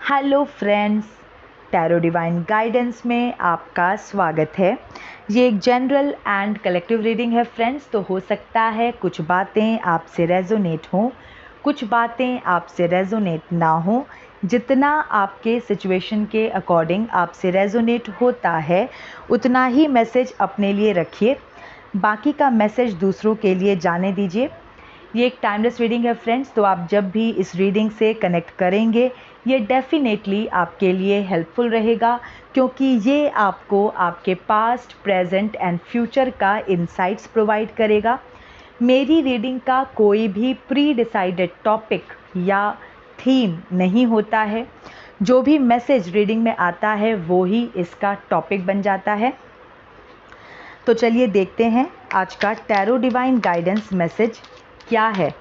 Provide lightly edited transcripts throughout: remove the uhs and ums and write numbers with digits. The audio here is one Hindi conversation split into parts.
Hello friends, tarot divine guidance में आपका स्वागत है। ये एक जनरल एंड कलेक्टिव रीडिंग है फ्रेंड्स। तो हो सकता है कुछ बातें आपसे रेजोनेट हों, कुछ बातें आपसे रेजोनेट ना हों। जितना आपके सिचुएशन के अकॉर्डिंग आपसे रेजोनेट होता है उतना ही मैसेज अपने लिए रखिए, बाकी का मैसेज दूसरों के लिए जाने दीजिए। ये एक टाइमलेस रीडिंग है फ्रेंड्स, तो आप जब भी इस रीडिंग से कनेक्ट करेंगे ये डेफिनेटली आपके लिए हेल्पफुल रहेगा, क्योंकि ये आपको आपके पास्ट, प्रेजेंट एंड फ्यूचर का इंसाइट्स प्रोवाइड करेगा। मेरी रीडिंग का कोई भी प्री डिसाइडेड टॉपिक या थीम नहीं होता है। जो भी मैसेज रीडिंग में आता है वो ही इसका टॉपिक बन जाता है। तो चलिए देखते हैं आज का टैरो डिवाइन गाइडेंस मैसेज क्या है।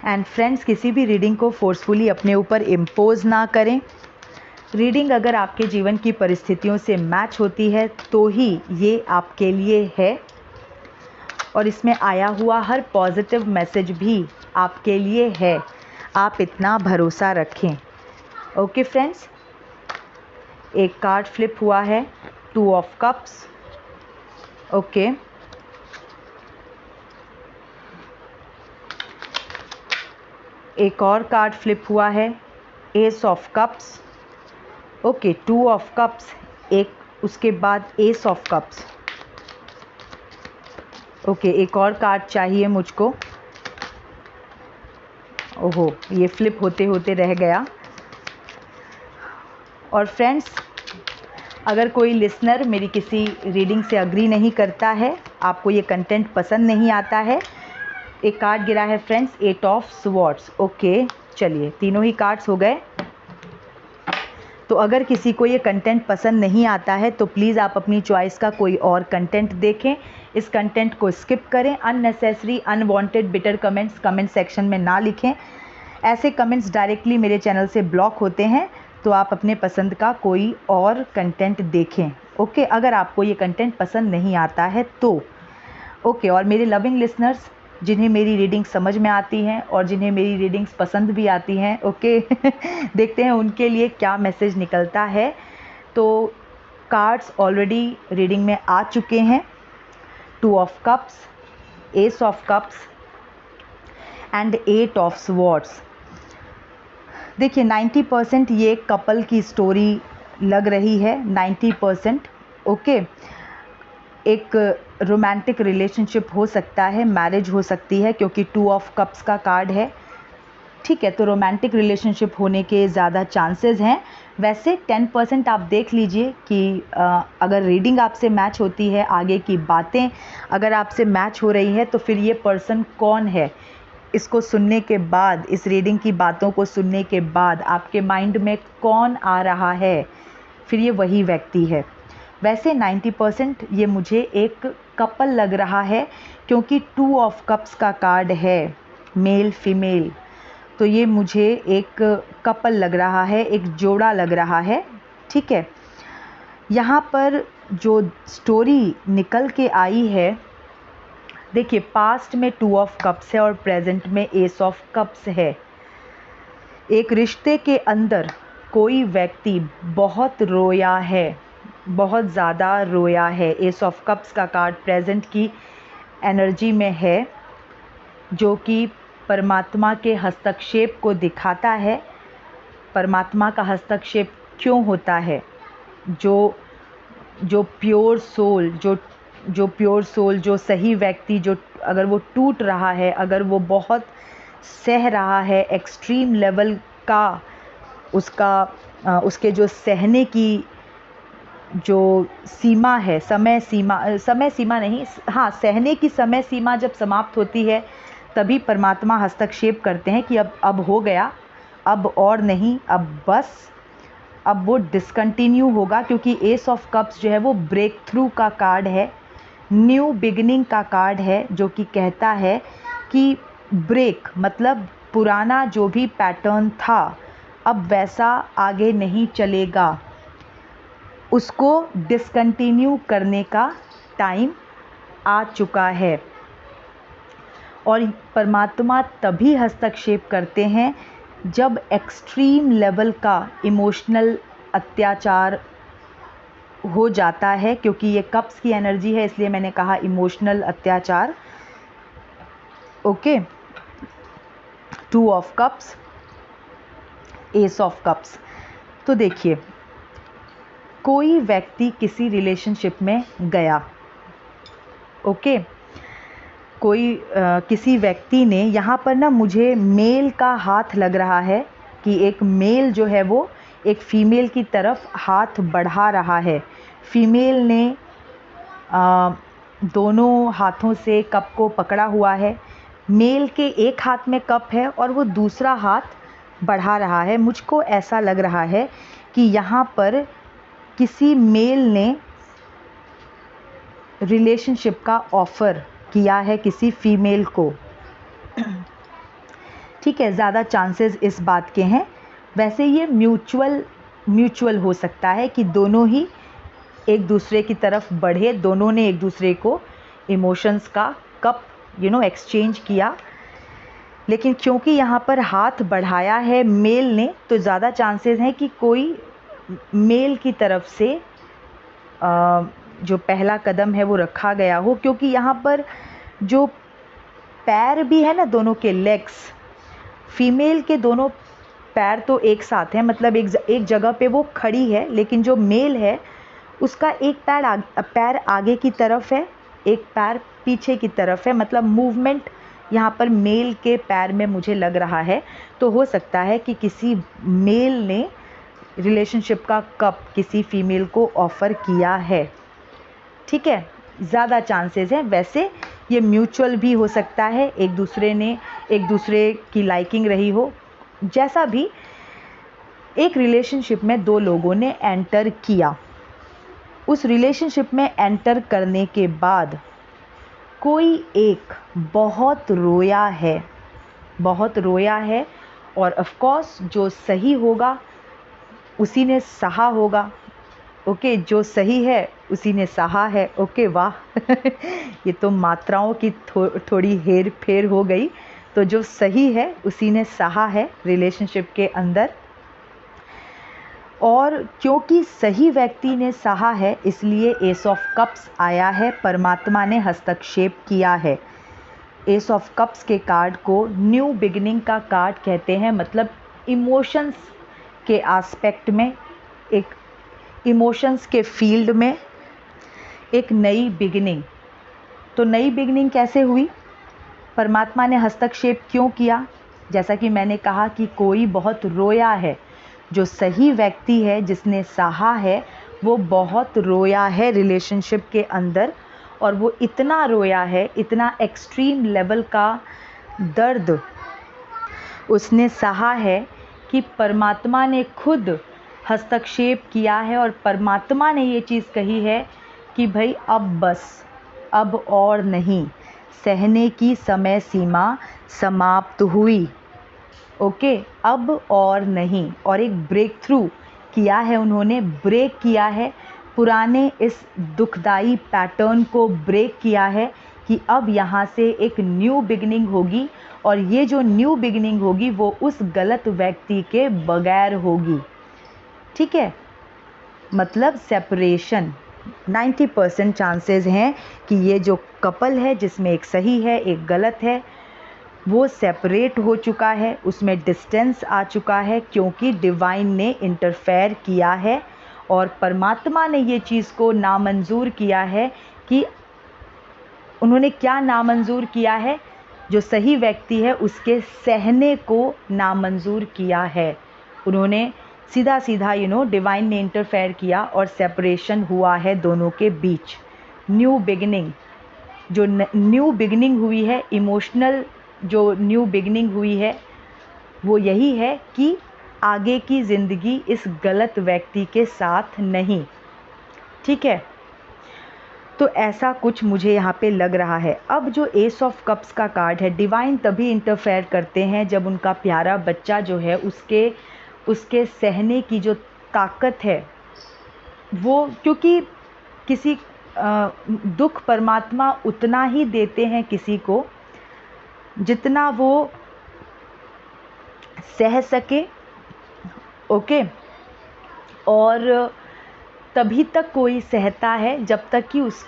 एंड फ्रेंड्स, किसी भी रीडिंग को फोर्सफुली अपने ऊपर इम्पोज ना करें। रीडिंग अगर आपके जीवन की परिस्थितियों से मैच होती है तो ही ये आपके लिए है, और इसमें आया हुआ हर पॉजिटिव मैसेज भी आपके लिए है। आप इतना भरोसा रखें। ओके फ्रेंड्स, एक कार्ड फ्लिप हुआ है, 2 ऑफ कप्स। ओके, एक और कार्ड फ्लिप हुआ है, S of cups. Okay, 2 of cups, एक उसके बाद एस ऑफ कप्स। ओके, एक और कार्ड चाहिए मुझको। ओहो, ये फ्लिप होते होते रह गया। और फ्रेंड्स, अगर कोई लिसनर मेरी किसी रीडिंग से अग्री नहीं करता है, आपको ये कंटेंट पसंद नहीं आता है, एक कार्ड गिरा है फ्रेंड्स, 8 ऑफ स्वॉर्ड्स। ओके, चलिए तीनों ही कार्ड्स हो गए। तो अगर किसी को ये कंटेंट पसंद नहीं आता है तो प्लीज़ आप अपनी चॉइस का कोई और कंटेंट देखें। इस कंटेंट को स्किप करें। Unnecessary unwanted bitter comments comment section में ना लिखें। ऐसे कमेंट्स डायरेक्टली मेरे चैनल से ब्लॉक होते हैं, तो आप अपने पसंद का कोई और कंटेंट देखें। ओके, अगर आपको ये कंटेंट पसंद नहीं आता है तो ओके। और मेरे लविंग लिसनर्स, जिन्हें मेरी रीडिंग समझ में आती हैं और जिन्हें मेरी रीडिंग्स पसंद भी आती हैं, ओके देखते हैं उनके लिए क्या मैसेज निकलता है। तो कार्ड्स ऑलरेडी रीडिंग में आ चुके हैं, 2 of cups, S of cups and 8 of swords. देखिए 90% ये कपल की स्टोरी लग रही है, 90%। ओके, एक रोमांटिक रिलेशनशिप हो सकता है, मैरिज हो सकती है, क्योंकि 2 ऑफ कप्स का कार्ड है। ठीक है, तो रोमांटिक रिलेशनशिप होने के ज़्यादा चांसेस हैं। वैसे 10% आप देख लीजिए कि अगर रीडिंग आपसे मैच होती है, आगे की बातें अगर आपसे मैच हो रही है, तो फिर ये पर्सन कौन है, इसको सुनने के बाद, इस रीडिंग की बातों को सुनने के बाद आपके माइंड में कौन आ रहा है, फिर ये वही व्यक्ति है। वैसे 90% ये मुझे एक कपल लग रहा है, क्योंकि 2 ऑफ कप्स का कार्ड है, मेल फीमेल। तो ये मुझे एक कपल लग रहा है, एक जोड़ा लग रहा है। ठीक है, यहाँ पर जो स्टोरी निकल के आई है, देखिए पास्ट में 2 ऑफ कप्स है और प्रेजेंट में एस ऑफ कप्स है। एक रिश्ते के अंदर कोई व्यक्ति बहुत रोया है, बहुत ज़्यादा रोया है। एस ऑफ कप्स का कार्ड प्रेजेंट की एनर्जी में है, जो कि परमात्मा के हस्तक्षेप को दिखाता है। परमात्मा का हस्तक्षेप क्यों होता है? जो प्योर सोल, प्योर सोल, जो सही व्यक्ति, जो अगर वो टूट रहा है, अगर वो बहुत सह रहा है, एक्सट्रीम लेवल का उसके जो सहने की जो सीमा है, समय सीमा नहीं, हाँ, सहने की समय सीमा जब समाप्त होती है तभी परमात्मा हस्तक्षेप करते हैं कि अब हो गया, अब और नहीं, अब बस, अब वो डिसकंटिन्यू होगा। क्योंकि एस ऑफ कप्स जो है वो ब्रेक थ्रू का कार्ड है, न्यू बिगिनिंग का कार्ड है, जो कि कहता है कि ब्रेक मतलब पुराना जो भी पैटर्न था अब वैसा आगे नहीं चलेगा, उसको डिसकंटिन्यू करने का टाइम आ चुका है। और परमात्मा तभी हस्तक्षेप करते हैं जब एक्सट्रीम लेवल का इमोशनल अत्याचार हो जाता है, क्योंकि ये कप्स की एनर्जी है इसलिए मैंने कहा इमोशनल अत्याचार। Okay, 2 of cups, S of cups. तो देखिए, कोई व्यक्ति किसी रिलेशनशिप में गया, ओके, किसी व्यक्ति ने, यहाँ पर ना मुझे मेल का हाथ लग रहा है कि एक मेल जो है वो एक फीमेल की तरफ हाथ बढ़ा रहा है। फीमेल ने दोनों हाथों से कप को पकड़ा हुआ है। मेल के एक हाथ में कप है और वो दूसरा हाथ बढ़ा रहा है। मुझको ऐसा लग रहा है कि यहाँ पर किसी मेल ने रिलेशनशिप का ऑफ़र किया है किसी फीमेल को। ठीक है, ज़्यादा चांसेस इस बात के हैं। वैसे ये म्यूचुअल हो सकता है कि दोनों ही एक दूसरे की तरफ बढ़े, दोनों ने एक दूसरे को इमोशंस का कप एक्सचेंज किया। लेकिन क्योंकि यहाँ पर हाथ बढ़ाया है मेल ने, तो ज़्यादा चांसेस हैं कि कोई मेल की तरफ से जो पहला कदम है वो रखा गया हो, क्योंकि यहाँ पर जो पैर भी है ना, दोनों के लेग्स, फीमेल के दोनों पैर तो एक साथ हैं, मतलब एक जगह पे वो खड़ी है, लेकिन जो मेल है उसका एक पैर आगे की तरफ है, एक पैर पीछे की तरफ है, मतलब मूवमेंट यहाँ पर मेल के पैर में मुझे लग रहा है। तो हो सकता है कि किसी मेल ने रिलेशनशिप का कप किसी फीमेल को ऑफ़र किया है। ठीक है, ज़्यादा चांसेस हैं। वैसे ये म्यूचुअल भी हो सकता है, एक दूसरे की लाइकिंग रही हो। जैसा भी, एक रिलेशनशिप में 2 लोगों ने एंटर किया। उस रिलेशनशिप में एंटर करने के बाद कोई एक बहुत रोया है और ऑफ कोर्स जो सही होगा उसी ने सहा होगा। ओके, जो सही है उसी ने सहा है। ओके, वाह ये तो मात्राओं की थोड़ी हेर फेर हो गई। तो जो सही है उसी ने सहा है रिलेशनशिप के अंदर, और क्योंकि सही व्यक्ति ने सहा है इसलिए एस ऑफ कप्स आया है, परमात्मा ने हस्तक्षेप किया है। एस ऑफ कप्स के कार्ड को न्यू बिगिनिंग का कार्ड कहते हैं, मतलब इमोशंस के एस्पेक्ट में, एक इमोशंस के फील्ड में एक नई बिगिनिंग। तो नई बिगिनिंग कैसे हुई? परमात्मा ने हस्तक्षेप क्यों किया? जैसा कि मैंने कहा कि कोई बहुत रोया है, जो सही व्यक्ति है जिसने सहा है वो बहुत रोया है रिलेशनशिप के अंदर, और वो इतना रोया है, इतना एक्सट्रीम लेवल का दर्द उसने सहा है कि परमात्मा ने खुद हस्तक्षेप किया है, और परमात्मा ने ये चीज़ कही है कि भाई अब बस, अब और नहीं, सहने की समय सीमा समाप्त हुई। ओके, अब और नहीं, और एक ब्रेक थ्रू किया है उन्होंने, ब्रेक किया है पुराने इस दुखदाई पैटर्न को, ब्रेक किया है कि अब यहाँ से एक न्यू बिगिनिंग होगी, और ये जो न्यू बिगिनिंग होगी वो उस गलत व्यक्ति के बगैर होगी। ठीक है, मतलब सेपरेशन 90% चांसेस हैं कि ये जो कपल है जिसमें एक सही है एक गलत है वो सेपरेट हो चुका है, उसमें डिस्टेंस आ चुका है, क्योंकि डिवाइन ने इंटरफेयर किया है और परमात्मा ने ये चीज़ को नामंजूर किया है। कि उन्होंने क्या नामंजूर किया है? जो सही व्यक्ति है उसके सहने को नामंजूर किया है। उन्होंने सीधा सीधा डिवाइन ने इंटरफेयर किया और सेपरेशन हुआ है दोनों के बीच। न्यू बिगिनिंग, जो न्यू बिगिनिंग हुई है, इमोशनल जो न्यू बिगिनिंग हुई है वो यही है कि आगे की ज़िंदगी इस गलत व्यक्ति के साथ नहीं। ठीक है, तो ऐसा कुछ मुझे यहाँ पे लग रहा है। अब जो एस ऑफ कप्स का कार्ड है, डिवाइन तभी इंटरफेयर करते हैं जब उनका प्यारा बच्चा जो है उसके सहने की जो ताकत है वो, क्योंकि किसी दुख परमात्मा उतना ही देते हैं किसी को जितना वो सह सके, ओके। और तभी तक कोई सहता है जब तक कि उस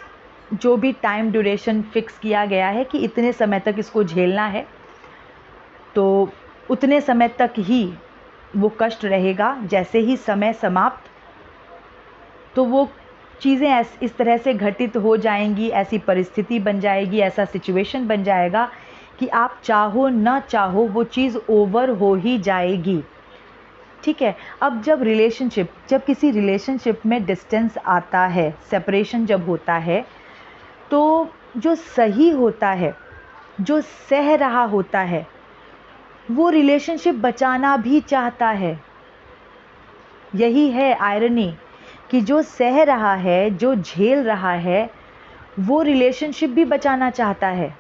जो भी टाइम ड्यूरेशन फिक्स किया गया है कि इतने समय तक इसको झेलना है, तो उतने समय तक ही वो कष्ट रहेगा। जैसे ही समय समाप्त, तो वो चीज़ें इस तरह से घटित हो जाएंगी, ऐसी परिस्थिति बन जाएगी, ऐसा सिचुएशन बन जाएगा कि आप चाहो न चाहो वो चीज़ ओवर हो ही जाएगी, ठीक है। अब जब किसी रिलेशनशिप में डिस्टेंस आता है, सेपरेशन जब होता है, तो जो सही होता है, जो सह रहा होता है, वो रिलेशनशिप बचाना भी चाहता है। यही है आयरनी कि जो सह रहा है, जो झेल रहा है, वो रिलेशनशिप भी बचाना चाहता है।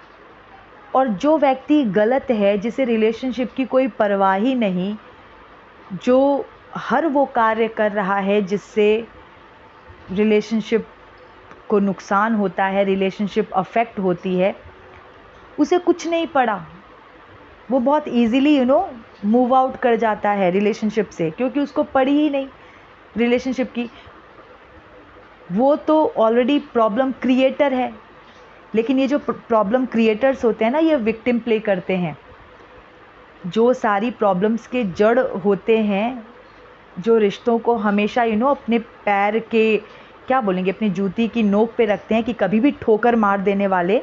और जो व्यक्ति गलत है, जिसे रिलेशनशिप की कोई परवाह ही नहीं, जो हर वो कार्य कर रहा है जिससे रिलेशनशिप को नुकसान होता है, रिलेशनशिप अफेक्ट होती है, उसे कुछ नहीं पड़ा। वो बहुत इजीली मूव आउट कर जाता है रिलेशनशिप से, क्योंकि उसको पड़ी ही नहीं रिलेशनशिप की। वो तो ऑलरेडी प्रॉब्लम क्रिएटर है। लेकिन ये जो प्रॉब्लम क्रिएटर्स होते हैं ना, ये विक्टिम प्ले करते हैं। जो सारी प्रॉब्लम्स के जड़ होते हैं, जो रिश्तों को हमेशा अपने पैर के, क्या बोलेंगे, अपनी जूती की नोक पे रखते हैं कि कभी भी ठोकर मार देने वाले,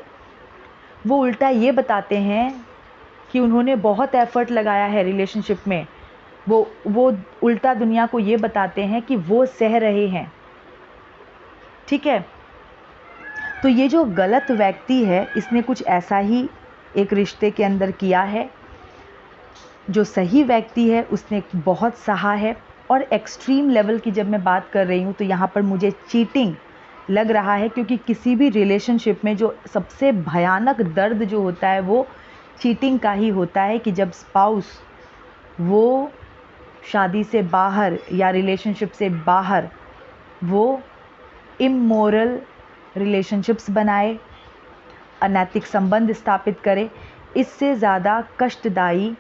वो उल्टा ये बताते हैं कि उन्होंने बहुत एफर्ट लगाया है रिलेशनशिप में। वो उल्टा दुनिया को ये बताते हैं कि वो सह रहे हैं, ठीक है। तो ये जो गलत व्यक्ति है, इसने कुछ ऐसा ही एक रिश्ते के अंदर किया है। जो सही व्यक्ति है, उसने बहुत सहा है। और एक्सट्रीम लेवल की जब मैं बात कर रही हूँ, तो यहाँ पर मुझे चीटिंग लग रहा है, क्योंकि किसी भी रिलेशनशिप में जो सबसे भयानक दर्द जो होता है, वो चीटिंग का ही होता है। कि जब स्पाउस वो शादी से बाहर या रिलेशनशिप से बाहर वो इमोरल रिलेशनशिप्स बनाए, अनैतिक संबंध स्थापित करे, इससे ज़्यादा कष्टदायी,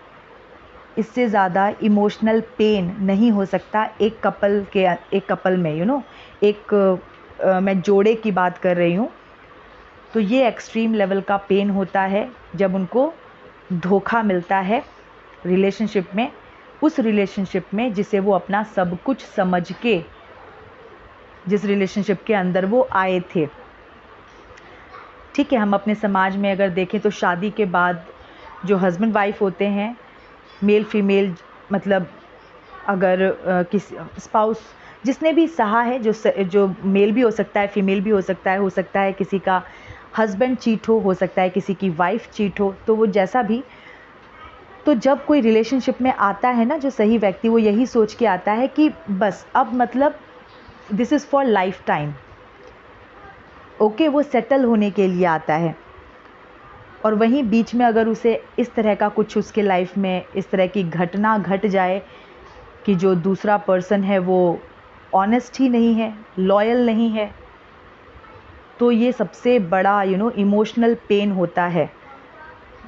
इससे ज़्यादा इमोशनल पेन नहीं हो सकता एक कपल में, मैं जोड़े की बात कर रही हूँ। तो ये एक्सट्रीम लेवल का पेन होता है जब उनको धोखा मिलता है रिलेशनशिप में, उस रिलेशनशिप में जिसे वो अपना सब कुछ समझ के, जिस रिलेशनशिप के अंदर वो आए थे, ठीक है। हम अपने समाज में अगर देखें तो शादी के बाद जो हस्बैंड वाइफ होते हैं, मेल फीमेल, मतलब अगर किसी स्पाउस जिसने भी सहा है, जो मेल भी हो सकता है, फीमेल भी हो सकता है किसी का हस्बैंड चीट हो सकता है किसी की वाइफ चीट हो, तो वो जैसा भी, तो जब कोई रिलेशनशिप में आता है ना जो सही व्यक्ति, वो यही सोच के आता है कि बस अब मतलब this is for life time, okay. वो सेटल होने के लिए आता है। और वहीं बीच में अगर उसे इस तरह का कुछ, उसके लाइफ में इस तरह की घटना घट जाए कि जो दूसरा पर्सन है वो ऑनेस्ट ही नहीं है, लॉयल नहीं है, तो ये सबसे बड़ा इमोशनल पेन होता है।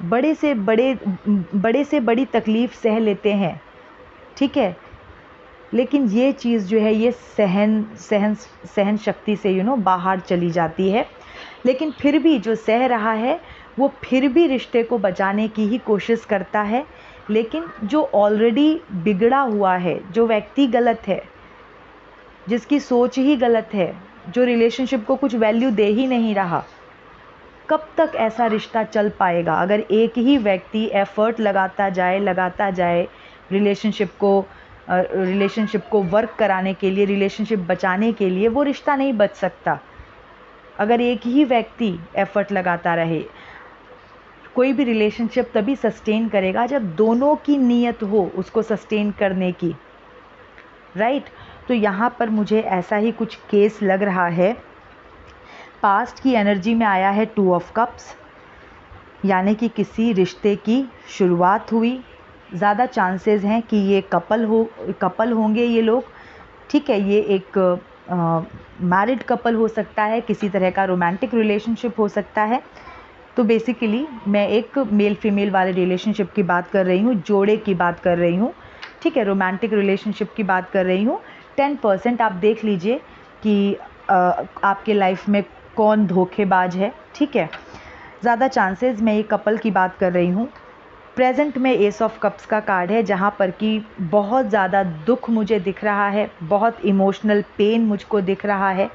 बड़े से बड़ी तकलीफ़ सह लेते हैं, ठीक है। लेकिन ये चीज़ जो है, ये सहन शक्ति से बाहर चली जाती है। लेकिन फिर भी जो सह रहा है, वो फिर भी रिश्ते को बचाने की ही कोशिश करता है। लेकिन जो ऑलरेडी बिगड़ा हुआ है, जो व्यक्ति गलत है, जिसकी सोच ही गलत है, जो रिलेशनशिप को कुछ वैल्यू दे ही नहीं रहा, कब तक ऐसा रिश्ता चल पाएगा? अगर एक ही व्यक्ति एफर्ट लगाता जाए रिलेशनशिप को वर्क कराने के लिए, रिलेशनशिप बचाने के लिए, वो रिश्ता नहीं बच सकता। अगर एक ही व्यक्ति एफर्ट लगाता रहे, कोई भी रिलेशनशिप तभी सस्टेन करेगा जब दोनों की नीयत हो उसको सस्टेन करने की, राइट। तो यहाँ पर मुझे ऐसा ही कुछ केस लग रहा है। पास्ट की एनर्जी में आया है 2 ऑफ कप्स, यानी कि किसी रिश्ते की शुरुआत हुई। ज़्यादा चांसेस हैं कि ये कपल होंगे ये लोग, ठीक है। ये एक मैरिड कपल हो सकता है, किसी तरह का रोमांटिक रिलेशनशिप हो सकता है। तो बेसिकली मैं एक मेल फीमेल वाले रिलेशनशिप की बात कर रही हूँ, जोड़े की बात कर रही हूँ, ठीक है, रोमांटिक रिलेशनशिप की बात कर रही हूँ। 10% आप देख लीजिए कि आपके लाइफ में कौन धोखेबाज है, ठीक है। ज़्यादा चांसेस मैं एक कपल की बात कर रही हूँ। प्रेजेंट में एस ऑफ कप्स का कार्ड है, जहाँ पर कि बहुत ज़्यादा दुख मुझे दिख रहा है, बहुत इमोशनल पेन मुझको दिख रहा है।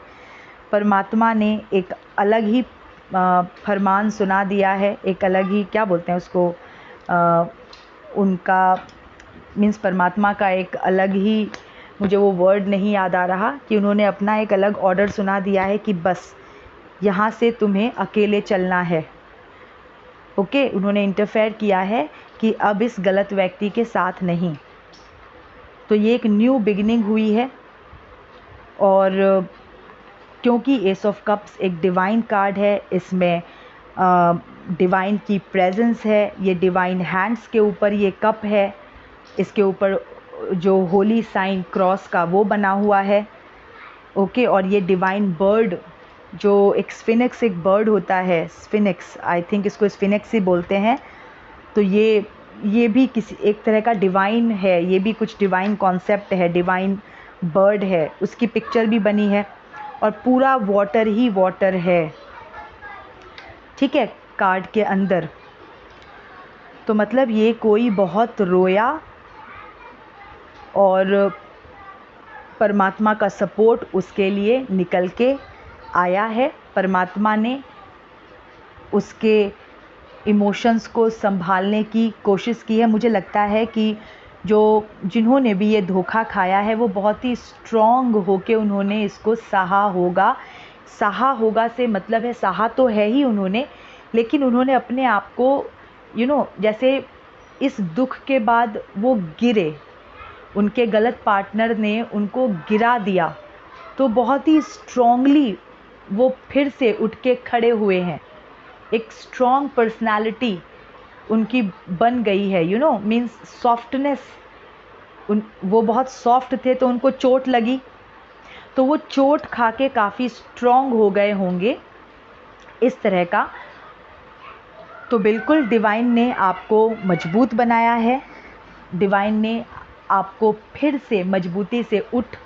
परमात्मा ने एक अलग ही फरमान सुना दिया है, एक अलग ही क्या बोलते हैं उसको, उनका मीन्स परमात्मा का एक अलग ही, मुझे वो वर्ड नहीं याद आ रहा, कि उन्होंने अपना एक अलग ऑर्डर सुना दिया है कि बस यहाँ से तुम्हें अकेले चलना है। ओके, उन्होंने इंटरफेयर किया है कि अब इस गलत व्यक्ति के साथ नहीं। तो ये एक न्यू बिगिनिंग हुई है। और क्योंकि एस ऑफ कप्स एक डिवाइन कार्ड है, इसमें डिवाइन की प्रेजेंस है, ये डिवाइन हैंड्स के ऊपर ये कप है, इसके ऊपर जो होली साइन क्रॉस का वो बना हुआ है। ओके, और ये डिवाइन बर्ड जो एक स्फिनिक्स एक बर्ड होता है, स्फिनिक्स, आई थिंक इसको स्फिनिक्स ही बोलते हैं। तो ये भी किसी एक तरह का डिवाइन है, ये भी कुछ डिवाइन कॉन्सेप्ट है, डिवाइन बर्ड है, उसकी पिक्चर भी बनी है। और पूरा वाटर ही वाटर है, ठीक है, कार्ड के अंदर। तो मतलब ये कोई बहुत रोया और परमात्मा का सपोर्ट उसके लिए निकल के आया है। परमात्मा ने उसके इमोशंस को संभालने की कोशिश की है। मुझे लगता है कि जिन्होंने भी ये धोखा खाया है वो बहुत ही स्ट्रॉन्ग होके उन्होंने इसको सहा होगा। सहा होगा से मतलब है, सहा तो है ही उन्होंने, लेकिन उन्होंने अपने आप को जैसे इस दुख के बाद वो गिरे, उनके गलत पार्टनर ने उनको गिरा दिया, तो बहुत ही स्ट्रॉन्गली वो फिर से उठ के खड़े हुए हैं। एक स्ट्रॉन्ग पर्सनालिटी उनकी बन गई है, मीन्स सॉफ्टनेस। वो बहुत सॉफ्ट थे, तो उनको चोट लगी, तो वो चोट खा के काफ़ी स्ट्रॉन्ग हो गए होंगे, इस तरह का। तो बिल्कुल डिवाइन ने आपको मजबूत बनाया है, डिवाइन ने आपको फिर से मजबूती से उठ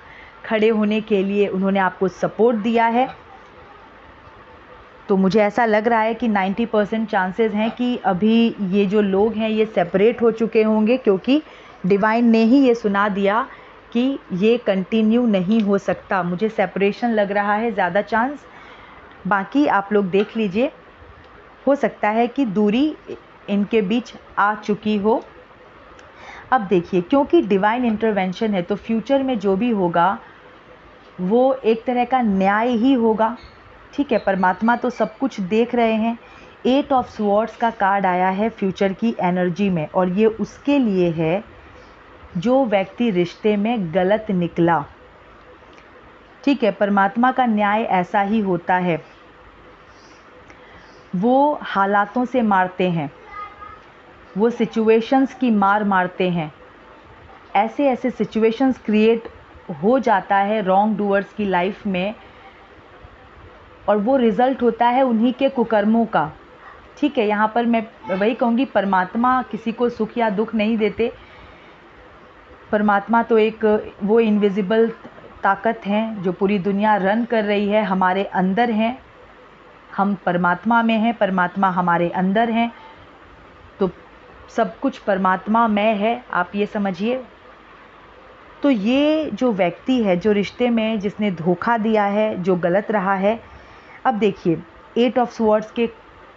खड़े होने के लिए उन्होंने आपको सपोर्ट दिया है। तो मुझे ऐसा लग रहा है कि 90% चांसेस हैं कि अभी ये जो लोग हैं ये सेपरेट हो चुके होंगे, क्योंकि डिवाइन ने ही ये सुना दिया कि ये कंटिन्यू नहीं हो सकता। मुझे सेपरेशन लग रहा है ज़्यादा चांस, बाकी आप लोग देख लीजिए, हो सकता है कि दूरी इनके बीच आ चुकी हो। अब देखिए, क्योंकि डिवाइन इंटरवेंशन है तो फ्यूचर में जो भी होगा वो एक तरह का न्याय ही होगा, ठीक है। परमात्मा तो सब कुछ देख रहे हैं। 8 ऑफ स्वॉर्ड्स का कार्ड आया है फ्यूचर की एनर्जी में, और ये उसके लिए है जो व्यक्ति रिश्ते में गलत निकला, ठीक है। परमात्मा का न्याय ऐसा ही होता है, वो हालातों से मारते हैं, वो सिचुएशंस की मार मारते हैं। ऐसे ऐसे सिचुएशंस क्रिएट हो जाता है रॉन्ग डूअर्स की लाइफ में, और वो रिज़ल्ट होता है उन्हीं के कुकर्मों का, ठीक है। यहाँ पर मैं वही कहूँगी, परमात्मा किसी को सुख या दुख नहीं देते। परमात्मा तो एक वो इनविजिबल ताकत हैं जो पूरी दुनिया रन कर रही है, हमारे अंदर हैं। हम परमात्मा में हैं, परमात्मा हमारे अंदर हैं, तो सब कुछ परमात्मा में है, आप ये समझिए। तो ये जो व्यक्ति है, जो रिश्ते में जिसने धोखा दिया है, जो गलत रहा है, अब देखिए 8 ऑफ स्वॉर्ड्स के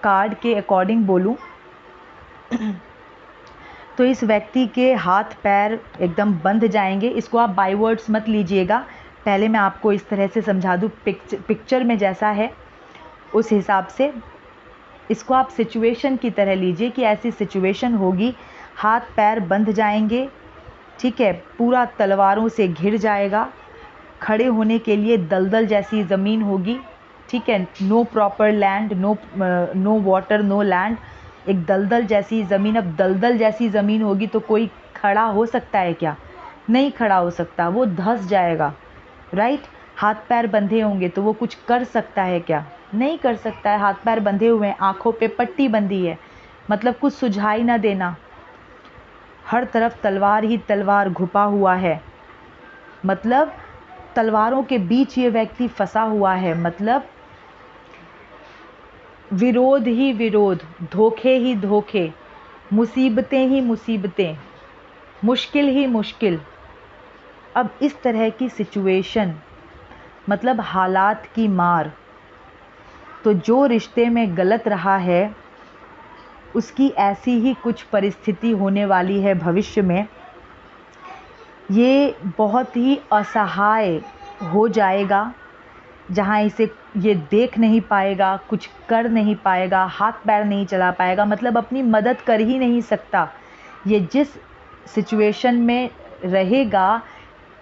कार्ड के अकॉर्डिंग बोलूं तो इस व्यक्ति के हाथ पैर एकदम बंध जाएंगे। इसको आप बाय वर्ड्स मत लीजिएगा, पहले मैं आपको इस तरह से समझा दूं, पिक्चर में जैसा है उस हिसाब से इसको आप सिचुएशन की तरह लीजिए कि ऐसी सिचुएशन होगी, हाथ पैर बंध जाएंगे, ठीक है, पूरा तलवारों से घिर जाएगा, खड़े होने के लिए दलदल जैसी ज़मीन होगी, ठीक है। No proper land, no water, no land, एक दलदल जैसी ज़मीन। अब दलदल जैसी ज़मीन होगी तो कोई खड़ा हो सकता है क्या? नहीं खड़ा हो सकता, वो धंस जाएगा, राइट। हाथ पैर बंधे होंगे तो वो कुछ कर सकता है क्या? नहीं कर सकता है, हाथ पैर बंधे हुए हैं, आंखों पे पट्टी बंधी है, मतलब कुछ सुझाई ना देना, हर तरफ तलवार ही तलवार घुपा हुआ है, मतलब तलवारों के बीच ये व्यक्ति फंसा हुआ है, मतलब विरोध ही विरोध, धोखे ही धोखे, मुसीबतें ही मुसीबतें, मुश्किल ही मुश्किल। अब इस तरह की सिचुएशन, मतलब हालात की मार, तो जो रिश्ते में गलत रहा है उसकी ऐसी ही कुछ परिस्थिति होने वाली है भविष्य में। ये बहुत ही असहाय हो जाएगा, जहाँ इसे ये देख नहीं पाएगा, कुछ कर नहीं पाएगा, हाथ पैर नहीं चला पाएगा, मतलब अपनी मदद कर ही नहीं सकता। ये जिस सिचुएशन में रहेगा,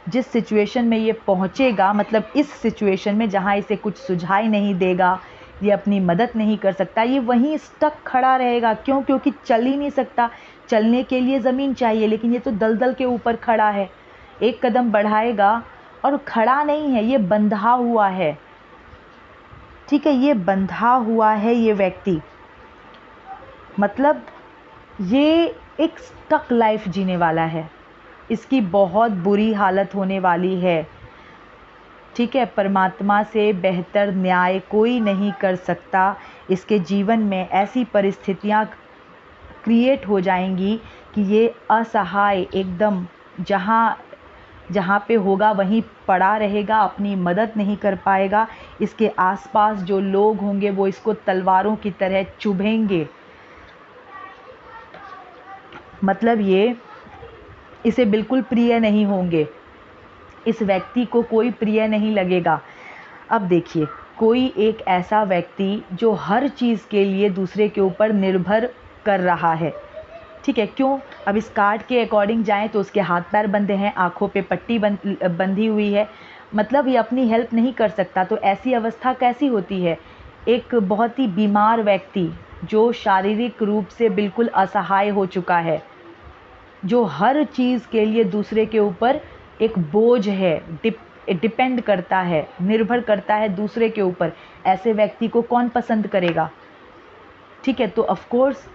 जिस सिचुएशन में ये पहुँचेगा, मतलब इस सिचुएशन में जहाँ इसे कुछ सुझाई नहीं देगा, ये अपनी मदद नहीं कर सकता, ये वहीं स्टक खड़ा रहेगा। क्यों? क्योंकि चल ही नहीं सकता। चलने के लिए ज़मीन चाहिए, लेकिन ये तो दलदल के ऊपर खड़ा है। एक कदम बढ़ाएगा और खड़ा नहीं है, ये बंधा हुआ है। ठीक है, ये बंधा हुआ है ये व्यक्ति, मतलब ये एक स्टक लाइफ जीने वाला है। इसकी बहुत बुरी हालत होने वाली है। ठीक है, परमात्मा से बेहतर न्याय कोई नहीं कर सकता। इसके जीवन में ऐसी परिस्थितियाँ क्रिएट हो जाएंगी कि ये असहाय एकदम, जहाँ पे होगा वहीं पड़ा रहेगा, अपनी मदद नहीं कर पाएगा। इसके आसपास जो लोग होंगे वो इसको तलवारों की तरह चुभेंगे, मतलब ये इसे बिल्कुल प्रिय नहीं होंगे, इस व्यक्ति को कोई प्रिय नहीं लगेगा। अब देखिए, कोई एक ऐसा व्यक्ति जो हर चीज़ के लिए दूसरे के ऊपर निर्भर कर रहा है। ठीक है, क्यों? अब इस कार्ड के अकॉर्डिंग जाएं तो उसके हाथ पैर बंधे हैं, आंखों पे पट्टी बंधी हुई है, मतलब ये अपनी हेल्प नहीं कर सकता। तो ऐसी अवस्था कैसी होती है? एक बहुत ही बीमार व्यक्ति जो शारीरिक रूप से बिल्कुल असहाय हो चुका है, जो हर चीज़ के लिए दूसरे के ऊपर एक बोझ है, डिपेंड करता है, निर्भर करता है दूसरे के ऊपर। ऐसे व्यक्ति को कौन पसंद करेगा? ठीक है, तो ऑफ कोर्स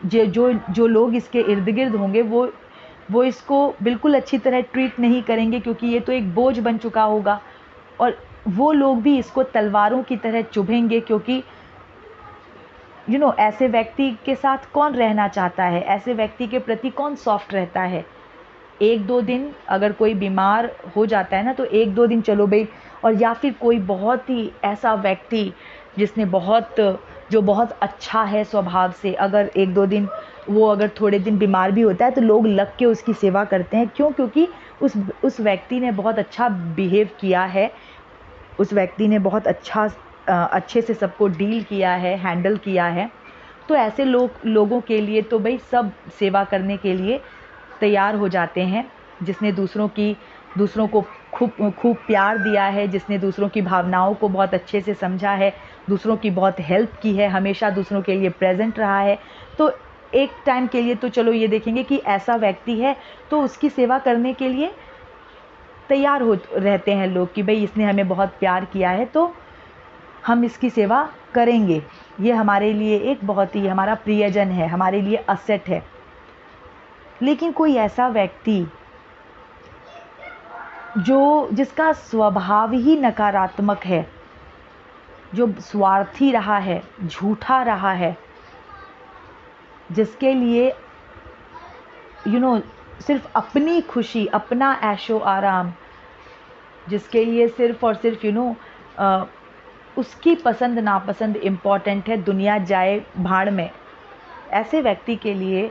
जो लोग इसके इर्द गिर्द होंगे वो इसको बिल्कुल अच्छी तरह ट्रीट नहीं करेंगे, क्योंकि ये तो एक बोझ बन चुका होगा। और वो लोग भी इसको तलवारों की तरह चुभेंगे, क्योंकि ऐसे व्यक्ति के साथ कौन रहना चाहता है? ऐसे व्यक्ति के प्रति कौन सॉफ्ट रहता है? एक दो दिन अगर कोई बीमार हो जाता है ना, तो एक दो दिन चलो भाई, और या फिर कोई बहुत ही ऐसा व्यक्ति जिसने जो बहुत अच्छा है स्वभाव से, अगर एक दो दिन वो अगर थोड़े दिन बीमार भी होता है तो लोग लग के उसकी सेवा करते हैं। क्यों? क्योंकि उस व्यक्ति ने बहुत अच्छा बिहेव किया है, उस व्यक्ति ने बहुत अच्छे से सबको डील किया है, हैंडल किया है। तो ऐसे लोगों के लिए तो भाई सब सेवा करने के लिए तैयार हो जाते हैं। जिसने दूसरों को खूब प्यार दिया है, जिसने दूसरों की भावनाओं को बहुत अच्छे से समझा है, दूसरों की बहुत हेल्प की है, हमेशा दूसरों के लिए प्रेजेंट रहा है, तो एक टाइम के लिए तो चलो ये देखेंगे कि ऐसा व्यक्ति है, तो उसकी सेवा करने के लिए तैयार हो रहते हैं लोग कि भाई इसने हमें बहुत प्यार किया है तो हम इसकी सेवा करेंगे। ये हमारे लिए एक बहुत ही हमारा प्रियजन है, हमारे लिए असेट है। लेकिन कोई ऐसा व्यक्ति जिसका स्वभाव ही नकारात्मक है, जो स्वार्थी रहा है, झूठा रहा है, जिसके लिए सिर्फ अपनी खुशी, अपना ऐशो आराम, जिसके लिए सिर्फ और सिर्फ उसकी पसंद नापसंद इम्पॉर्टेंट है, दुनिया जाए भाड़ में, ऐसे व्यक्ति के लिए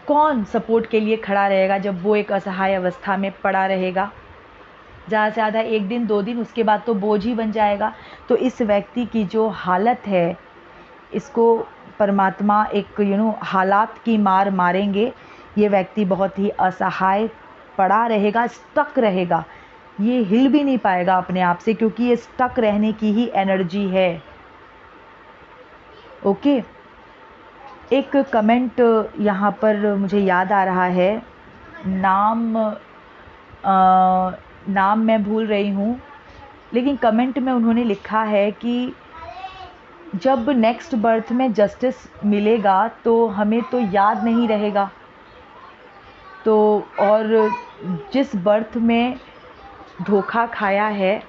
कौन सपोर्ट के लिए खड़ा रहेगा जब वो एक असहाय अवस्था में पड़ा रहेगा? ज़्यादा से ज़्यादा एक दिन दो दिन, उसके बाद तो बोझ ही बन जाएगा। तो इस व्यक्ति की जो हालत है, इसको परमात्मा एक हालात की मार मारेंगे। ये व्यक्ति बहुत ही असहाय पड़ा रहेगा, स्टक रहेगा, ये हिल भी नहीं पाएगा अपने आप से, क्योंकि ये स्टक रहने की ही एनर्जी है। ओके, एक कमेंट यहाँ पर मुझे याद आ रहा है, नाम मैं भूल रही हूँ, लेकिन कमेंट में उन्होंने लिखा है कि जब नेक्स्ट बर्थ में जस्टिस मिलेगा तो हमें तो याद नहीं रहेगा, तो और जिस बर्थ में धोखा खाया है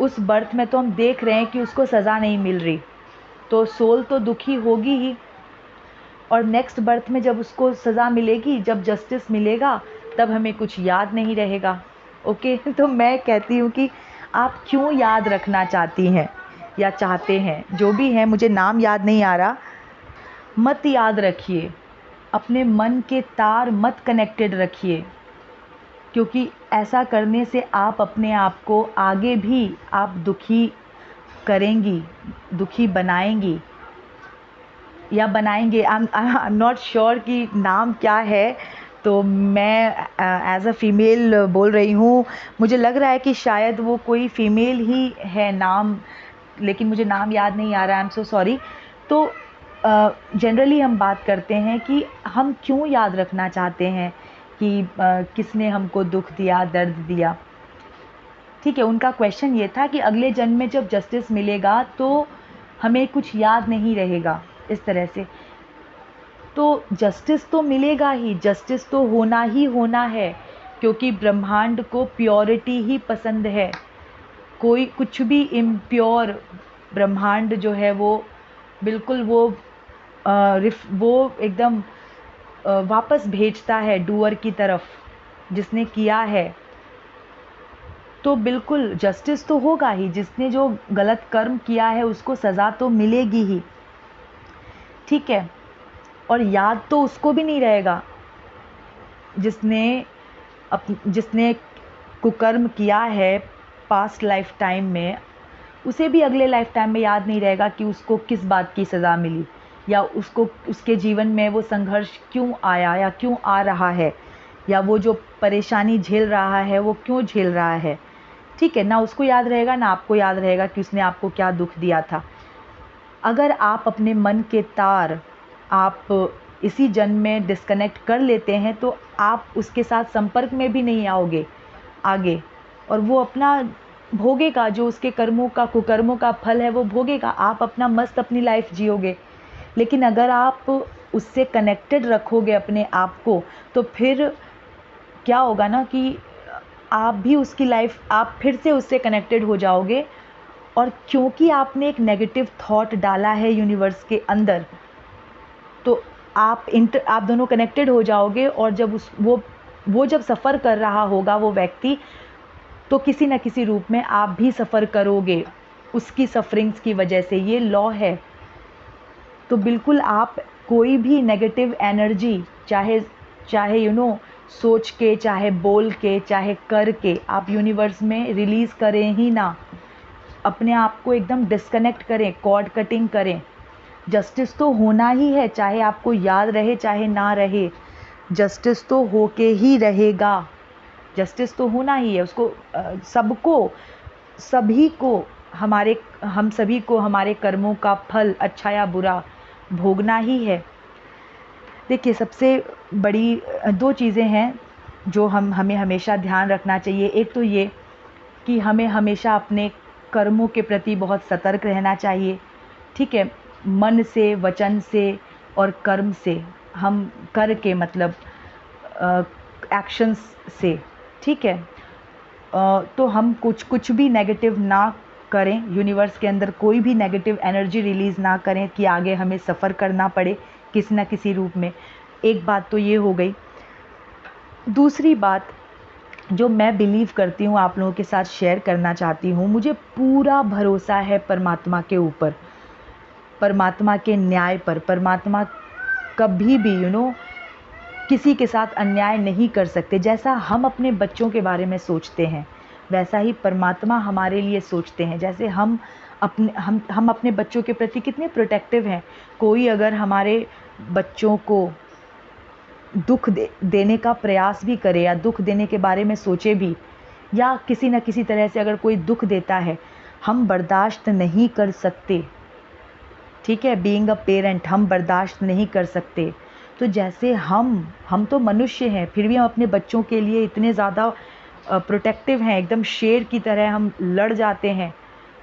उस बर्थ में तो हम देख रहे हैं कि उसको सज़ा नहीं मिल रही, तो सोल तो दुखी होगी ही, और नेक्स्ट बर्थ में जब उसको सज़ा मिलेगी, जब जस्टिस मिलेगा, तब हमें कुछ याद नहीं रहेगा। ओके तो मैं कहती हूँ कि आप क्यों याद रखना चाहती हैं या चाहते हैं, जो भी है, मुझे नाम याद नहीं आ रहा, मत याद रखिए, अपने मन के तार मत कनेक्टेड रखिए, क्योंकि ऐसा करने से आप अपने आप को आगे भी आप दुखी करेंगी, दुखी बनाएंगी या बनाएंगे। आई एम नॉट श्योर कि नाम क्या है, तो मैं एज अ फीमेल बोल रही हूँ, मुझे लग रहा है कि शायद वो कोई फीमेल ही है नाम, लेकिन मुझे नाम याद नहीं आ रहा, आई एम सो सॉरी। तो जनरली हम बात करते हैं कि हम क्यों याद रखना चाहते हैं कि किसने हमको दुख दिया, दर्द दिया। ठीक है, उनका क्वेश्चन ये था कि अगले जन्म में जब जस्टिस मिलेगा तो हमें कुछ याद नहीं रहेगा, इस तरह से। तो जस्टिस तो मिलेगा ही, जस्टिस तो होना ही होना है, क्योंकि ब्रह्मांड को प्योरिटी ही पसंद है। कोई कुछ भी इम्प्योर ब्रह्मांड जो है वो बिल्कुल वो एकदम वापस भेजता है डूअर की तरफ, जिसने किया है। तो बिल्कुल जस्टिस तो होगा ही, जिसने जो गलत कर्म किया है उसको सज़ा तो मिलेगी ही, ठीक है। और याद तो उसको भी नहीं रहेगा जिसने कुकर्म किया है पास्ट लाइफ टाइम में, उसे भी अगले लाइफ टाइम में याद नहीं रहेगा कि उसको किस बात की सज़ा मिली, या उसको उसके जीवन में वो संघर्ष क्यों आया या क्यों आ रहा है, या वो जो परेशानी झेल रहा है वो क्यों झेल रहा है, ठीक है ना। उसको याद रहेगा ना आपको याद रहेगा कि उसने आपको क्या दुख दिया था। अगर आप अपने मन के तार आप इसी जन्म में डिस्कनेक्ट कर लेते हैं तो आप उसके साथ संपर्क में भी नहीं आओगे आगे, और वो अपना भोगेगा, जो उसके कर्मों का कुकर्मों का फल है वो भोगेगा, आप अपना मस्त अपनी लाइफ जियोगे। लेकिन अगर आप उससे कनेक्टेड रखोगे अपने आप को, तो फिर क्या होगा ना कि आप भी उसकी लाइफ, आप फिर से उससे कनेक्टेड हो जाओगे, और क्योंकि आपने एक नेगेटिव थॉट डाला है यूनिवर्स के अंदर, तो आप दोनों कनेक्टेड हो जाओगे, और जब वो जब सफ़र कर रहा होगा वो व्यक्ति, तो किसी न किसी रूप में आप भी सफ़र करोगे उसकी सफरिंग्स की वजह से, ये लॉ है। तो बिल्कुल आप कोई भी नेगेटिव एनर्जी चाहे सोच के, चाहे बोल के, चाहे कर के, आप यूनिवर्स में रिलीज़ करें ही ना, अपने आप को एकदम डिस्कनेक्ट करें, कॉर्ड कटिंग करें। जस्टिस तो होना ही है, चाहे आपको याद रहे चाहे ना रहे, जस्टिस तो होके ही रहेगा, जस्टिस तो होना ही है। उसको हम सभी को हमारे कर्मों का फल अच्छा या बुरा भोगना ही है। देखिए, सबसे बड़ी दो चीज़ें हैं जो हमें हमेशा ध्यान रखना चाहिए। एक तो ये कि हमें हमेशा अपने कर्मों के प्रति बहुत सतर्क रहना चाहिए, ठीक है। मन से, वचन से और कर्म से, हम कर के मतलब एक्शंस से, ठीक है। तो हम कुछ भी नेगेटिव ना करें, यूनिवर्स के अंदर कोई भी नेगेटिव एनर्जी रिलीज़ ना करें कि आगे हमें सफ़र करना पड़े किसी न किसी रूप में। एक बात तो ये हो गई। दूसरी बात जो मैं बिलीव करती हूँ, आप लोगों के साथ शेयर करना चाहती हूँ, मुझे पूरा भरोसा है परमात्मा के ऊपर, परमात्मा के न्याय पर। परमात्मा कभी भी किसी के साथ अन्याय नहीं कर सकते। जैसा हम अपने बच्चों के बारे में सोचते हैं, वैसा ही परमात्मा हमारे लिए सोचते हैं। जैसे हम अपने बच्चों के प्रति कितने प्रोटेक्टिव हैं। कोई अगर हमारे बच्चों को दुख देने का प्रयास भी करे, या दुख देने के बारे में सोचे भी, या किसी न किसी तरह से अगर कोई दुख देता है, हम बर्दाश्त नहीं कर सकते, ठीक है। बीइंग अ पेरेंट हम बर्दाश्त नहीं कर सकते। तो जैसे हम तो मनुष्य हैं, फिर भी हम अपने बच्चों के लिए इतने ज़्यादा प्रोटेक्टिव हैं, एकदम शेर की तरह हम लड़ जाते हैं,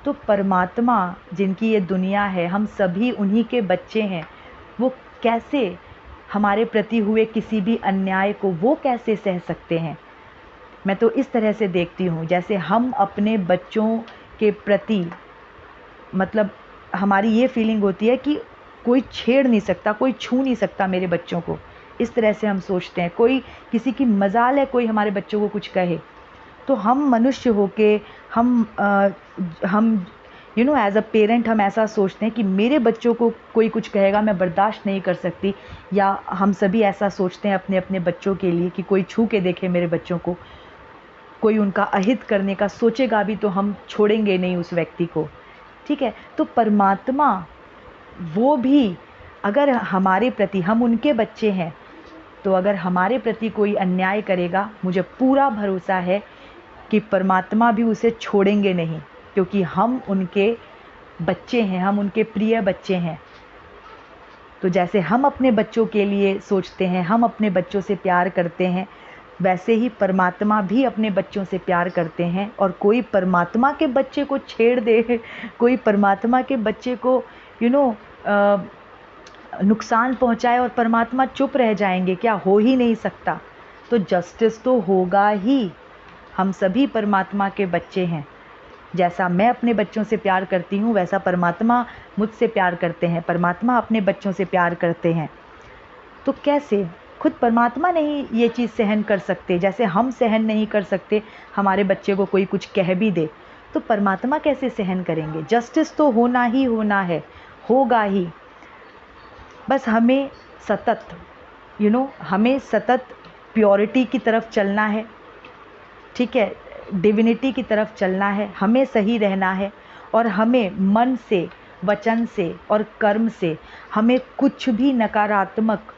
तो परमात्मा जिनकी ये दुनिया है, हम सभी उन्हीं के बच्चे हैं। वो कैसे हमारे प्रति हुए किसी भी अन्याय को वो कैसे सह सकते हैं? मैं तो इस तरह से देखती हूँ, जैसे हम अपने बच्चों के प्रति मतलब हमारी ये फीलिंग होती है कि कोई छेड़ नहीं सकता, कोई छू नहीं सकता मेरे बच्चों को। इस तरह से हम सोचते हैं, कोई किसी की मजाल है कोई हमारे बच्चों को कुछ कहे। तो हम मनुष्य होके हम एज अ पेरेंट हम ऐसा सोचते हैं कि मेरे बच्चों को कोई कुछ कहेगा मैं बर्दाश्त नहीं कर सकती, या हम सभी ऐसा सोचते हैं अपने अपने बच्चों के लिए कि कोई छू के देखे मेरे बच्चों को, कोई उनका अहित करने का सोचेगा भी तो हम छोड़ेंगे नहीं उस व्यक्ति को। ठीक है, तो परमात्मा वो भी अगर हमारे प्रति, हम उनके बच्चे हैं, तो अगर हमारे प्रति कोई अन्याय करेगा, मुझे पूरा भरोसा है कि परमात्मा भी उसे छोड़ेंगे नहीं, क्योंकि हम उनके बच्चे हैं, हम उनके प्रिय बच्चे हैं। तो जैसे हम अपने बच्चों के लिए सोचते हैं, हम अपने बच्चों से प्यार करते हैं, वैसे ही परमात्मा भी अपने बच्चों से प्यार करते हैं। और कोई परमात्मा के बच्चे को छेड़ दे, कोई परमात्मा के बच्चे को नुकसान पहुंचाए और परमात्मा चुप रह जाएंगे क्या? हो ही नहीं सकता। तो जस्टिस तो होगा ही। हम सभी परमात्मा के बच्चे हैं। जैसा मैं अपने बच्चों से प्यार करती हूँ, वैसा परमात्मा मुझसे प्यार करते हैं, परमात्मा अपने बच्चों से प्यार करते हैं। तो कैसे खुद परमात्मा नहीं ये चीज़ सहन कर सकते, जैसे हम सहन नहीं कर सकते हमारे बच्चे को कोई कुछ कह भी दे, तो परमात्मा कैसे सहन करेंगे? जस्टिस तो होना ही होना है, होगा ही। बस हमें सतत हमें सतत प्योरिटी की तरफ चलना है, ठीक है, डिविनिटी की तरफ चलना है, हमें सही रहना है। और हमें मन से, वचन से और कर्म से हमें कुछ भी नकारात्मक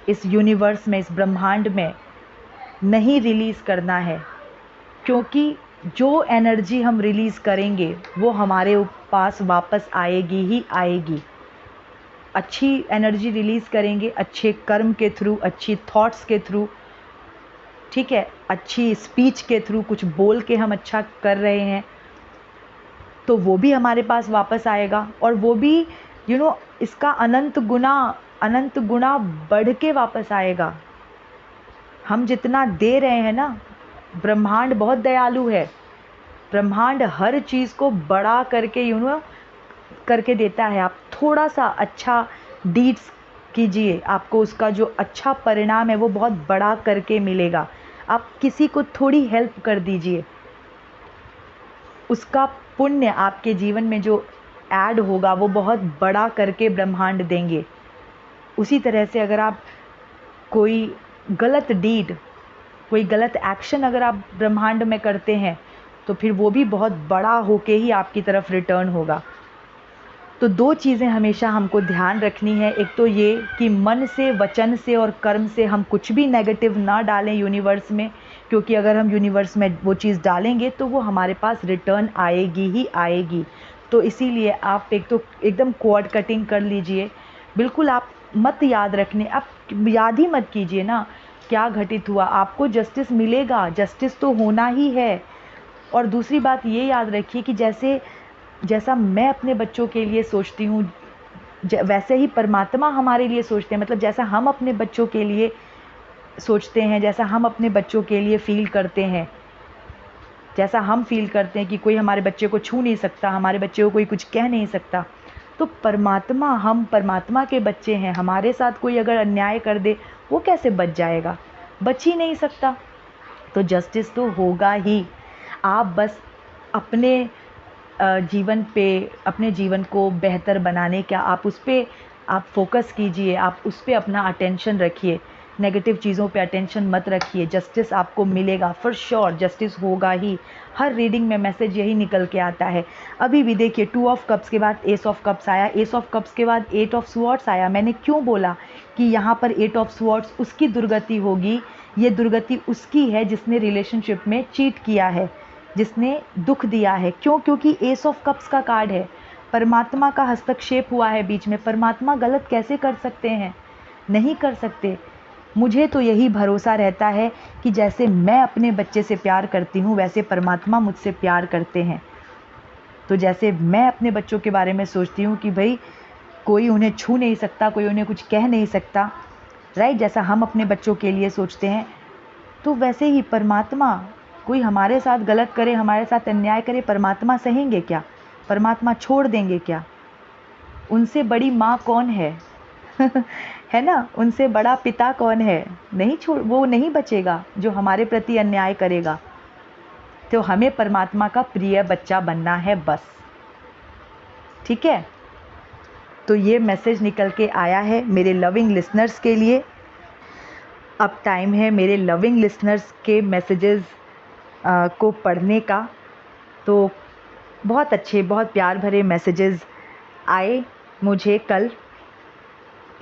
इस यूनिवर्स में, इस ब्रह्मांड में नहीं रिलीज़ करना है, क्योंकि जो एनर्जी हम रिलीज़ करेंगे वो हमारे पास वापस आएगी ही आएगी। अच्छी एनर्जी रिलीज़ करेंगे, अच्छे कर्म के थ्रू, अच्छी थॉट्स के थ्रू, ठीक है, अच्छी स्पीच के थ्रू, कुछ बोल के हम अच्छा कर रहे हैं, तो वो भी हमारे पास वापस आएगा। और वो भी इसका अनंत गुना बढ़ के वापस आएगा। हम जितना दे रहे हैं ना, ब्रह्मांड बहुत दयालु है। ब्रह्मांड हर चीज़ को बड़ा करके करके देता है। आप थोड़ा सा अच्छा डीड्स कीजिए, आपको उसका जो अच्छा परिणाम है वो बहुत बड़ा करके मिलेगा। आप किसी को थोड़ी हेल्प कर दीजिए, उसका पुण्य आपके जीवन में जो ऐड होगा वो बहुत बड़ा करके ब्रह्मांड देंगे। उसी तरह से अगर आप कोई गलत डीड, कोई गलत एक्शन अगर आप ब्रह्मांड में करते हैं, तो फिर वो भी बहुत बड़ा होके ही आपकी तरफ रिटर्न होगा। तो दो चीज़ें हमेशा हमको ध्यान रखनी है। एक तो ये कि मन से, वचन से और कर्म से हम कुछ भी नेगेटिव ना डालें यूनिवर्स में, क्योंकि अगर हम यूनिवर्स में वो चीज़ डालेंगे तो वो हमारे पास रिटर्न आएगी ही आएगी। तो इसीलिए आप एक तो एकदम क्वाड कटिंग कर लीजिए। बिल्कुल आप मत याद रखने, आप याद ही मत कीजिए ना क्या घटित हुआ, आपको जस्टिस मिलेगा, जस्टिस तो होना ही है। और दूसरी बात ये याद रखिए कि जैसा मैं अपने बच्चों के लिए सोचती हूँ, वैसे ही परमात्मा हमारे लिए सोचते हैं। मतलब जैसा हम अपने बच्चों के लिए सोचते हैं, जैसा हम अपने बच्चों के लिए फील करते हैं, जैसा हम फील करते हैं कि कोई हमारे बच्चे को छू नहीं सकता, हमारे बच्चे को कोई कुछ कह नहीं सकता, तो परमात्मा, हम परमात्मा के बच्चे हैं। हमारे साथ कोई अगर अन्याय कर दे, वो कैसे बच जाएगा? बच ही नहीं सकता। तो जस्टिस तो होगा ही। आप बस अपने जीवन पे, अपने जीवन को बेहतर बनाने का आप उस पर आप फोकस कीजिए, आप उस पर अपना अटेंशन रखिए, नेगेटिव चीज़ों पे अटेंशन मत रखिए। जस्टिस आपको मिलेगा, फॉर श्योर जस्टिस होगा ही। हर रीडिंग में मैसेज यही निकल के आता है। अभी भी देखिए, 2 ऑफ कप्स के बाद एस ऑफ कप्स आया, एस ऑफ कप्स के बाद 8 ऑफ स्वॉर्ड्स आया। मैंने क्यों बोला कि यहाँ पर 8 ऑफ स्वॉर्ड्स उसकी दुर्गति होगी। ये दुर्गति उसकी है जिसने रिलेशनशिप में चीट किया है, जिसने दुख दिया है। क्यों? क्योंकि एस ऑफ कप्स का कार्ड है, परमात्मा का हस्तक्षेप हुआ है बीच में। परमात्मा गलत कैसे कर सकते हैं? नहीं कर सकते। मुझे तो यही भरोसा रहता है कि जैसे मैं अपने बच्चे से प्यार करती हूँ वैसे परमात्मा मुझसे प्यार करते हैं। तो जैसे मैं अपने बच्चों के बारे में सोचती हूँ कि भाई कोई उन्हें छू नहीं सकता, कोई उन्हें कुछ कह नहीं सकता, राइट, जैसा हम अपने बच्चों के लिए सोचते हैं, तो वैसे ही परमात्मा, कोई हमारे साथ गलत करे, हमारे साथ अन्याय करे, परमात्मा सहेंगे क्या? परमात्मा छोड़ देंगे क्या? उनसे बड़ी माँ कौन है? है ना, उनसे बड़ा पिता कौन है? नहीं छोड़, वो नहीं बचेगा जो हमारे प्रति अन्याय करेगा। तो हमें परमात्मा का प्रिय बच्चा बनना है बस, ठीक है। तो ये मैसेज निकल के आया है मेरे लविंग लिसनर्स के लिए। अब टाइम है मेरे लविंग लिसनर्स के मैसेजेस को पढ़ने का। तो बहुत अच्छे, बहुत प्यार भरे मैसेजेस आए मुझे कल।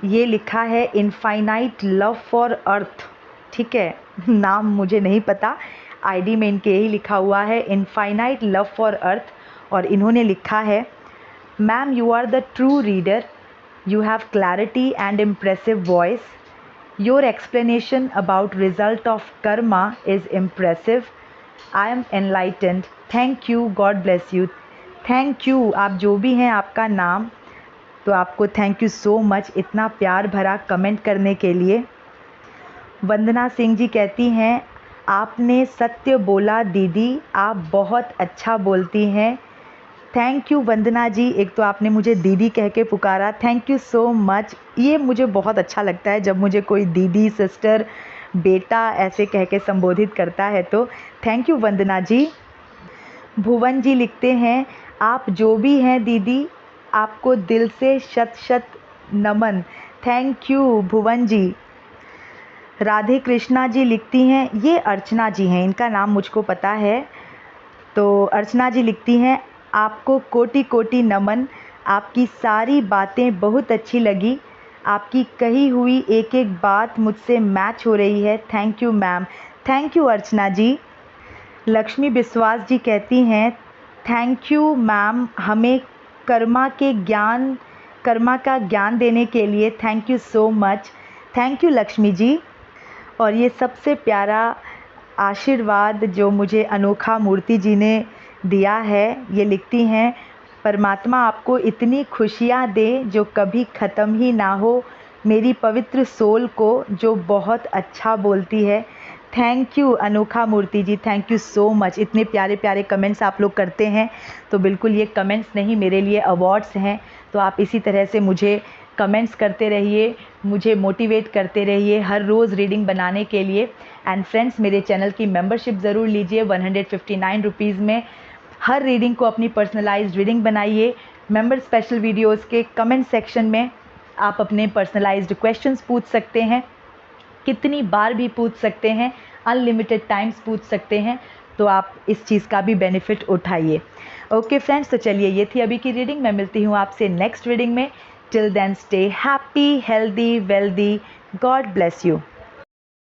ये लिखा है इनफाइनाइट लव फॉर अर्थ, ठीक है, नाम मुझे नहीं पता, आईडी में इनके यही लिखा हुआ है इनफाइनाइट लव फॉर अर्थ। और इन्होंने लिखा है, ma'am you are the true reader, you have clarity and impressive voice, your explanation about result of karma is impressive, I am enlightened, thank you, God bless you. Thank you, आप जो भी हैं, आपका नाम, तो आपको थैंक यू सो मच इतना प्यार भरा कमेंट करने के लिए। वंदना सिंह जी कहती हैं, आपने सत्य बोला दीदी, आप बहुत अच्छा बोलती हैं। थैंक यू वंदना जी, एक तो आपने मुझे दीदी कह के पुकारा, थैंक यू सो मच। ये मुझे बहुत अच्छा लगता है जब मुझे कोई दीदी, सिस्टर, बेटा ऐसे कह के संबोधित करता है, तो थैंक यू वंदना जी। भुवन जी लिखते हैं, आप जो भी हैं दीदी, आपको दिल से शत शत नमन। थैंक यू भुवन जी। राधे कृष्णा जी लिखती हैं, ये अर्चना जी हैं, इनका नाम मुझको पता है। तो अर्चना जी लिखती हैं, आपको कोटि कोटि नमन, आपकी सारी बातें बहुत अच्छी लगी, आपकी कही हुई एक एक बात मुझसे मैच हो रही है। Thank you ma'am. Thank you Archana ji. Lakshmi Vishwas ji कहती हैं, थैंक यू मैम, हमें कर्मा का ज्ञान देने के लिए, thank you so much. Thank you Lakshmi ji. और ये सबसे प्यारा आशीर्वाद जो मुझे अनोखा मूर्ति जी ने दिया है, ये लिखती हैं, परमात्मा आपको इतनी खुशियाँ दे जो कभी ख़त्म ही ना हो, मेरी पवित्र सोल को जो बहुत अच्छा बोलती है। थैंक यू अनोखा मूर्ति जी, थैंक यू सो मच। इतने प्यारे प्यारे कमेंट्स आप लोग करते हैं, तो बिल्कुल ये कमेंट्स नहीं, मेरे लिए अवार्ड्स हैं। तो आप इसी तरह से मुझे कमेंट्स करते रहिए, मुझे मोटिवेट करते रहिए हर रोज़ रीडिंग बनाने के लिए। एंड फ्रेंड्स, मेरे चैनल की मेंबरशिप ज़रूर लीजिए 159 रुपीज़ में। हर रीडिंग को अपनी पर्सनलाइज्ड रीडिंग बनाइए। मेंबर स्पेशल वीडियोस के कमेंट सेक्शन में आप अपने पर्सनलाइज्ड क्वेश्चंस पूछ सकते हैं, कितनी बार भी पूछ सकते हैं, अनलिमिटेड टाइम्स पूछ सकते हैं। तो आप इस चीज़ का भी बेनिफिट उठाइए। ओके फ्रेंड्स, तो चलिए ये थी अभी की रीडिंग। मैं मिलती हूँ आपसे नेक्स्ट रीडिंग में। Till then stay happy, healthy, wealthy. God bless you.